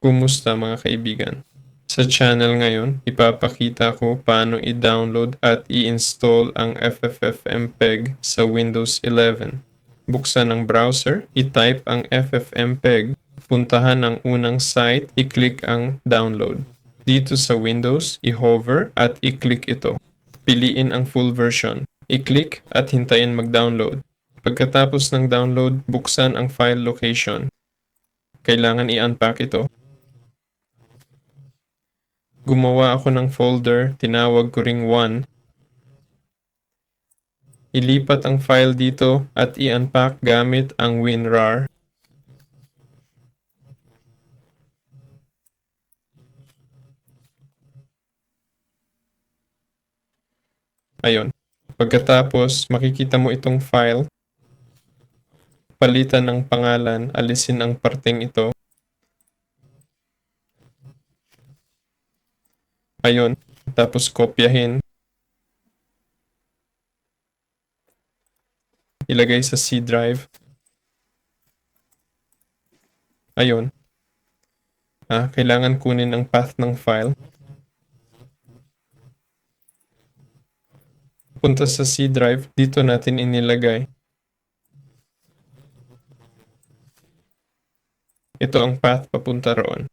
Kumusta mga kaibigan? Sa channel ngayon, ipapakita ko paano i-download at i-install ang FFmpeg sa Windows 11. Buksan ang browser, i-type ang FFmpeg, puntahan ang unang site, i-click ang download. Dito sa Windows, i-hover at i-click ito. Piliin ang full version. I-click at hintayin mag-download. Pagkatapos ng download, buksan ang file location. Kailangan i-unpack ito. Gumawa ako ng folder, tinawag ko ring 1. Ilipat ang file dito at i-unpack gamit ang WinRAR. Ayun. Pagkatapos, makikita mo itong file. Palitan ng pangalan, alisin ang parteng ito. Ayun. Tapos kopyahin. Ilagay sa C drive. Ayun. Kailangan kunin ang path ng file. Punta sa C drive, dito natin inilagay. Ito ang path papunta roon.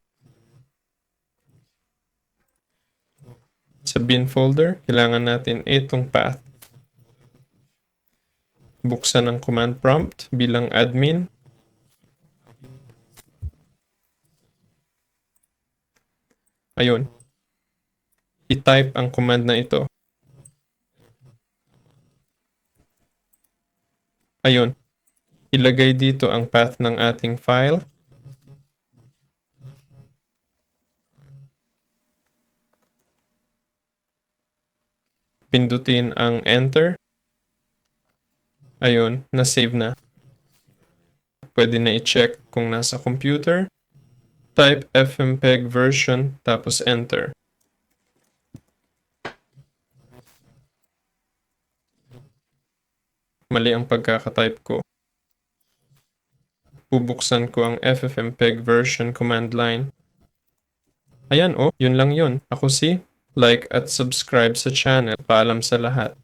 Sa bin folder, kailangan natin itong path. Buksan ang command prompt bilang admin. Ayun. I-type ang command na ito. Ayun. Ilagay dito ang path ng ating file. Pindutin ang enter. Ayun, na-save na. Pwede na i-check kung nasa computer. Type fmpeg version, tapos enter. Mali ang pagkakatype ko. Bubuksan ko ang ffmpeg version command line. Ayan yun lang yun. Ako si, like at subscribe sa channel. Paalam sa lahat.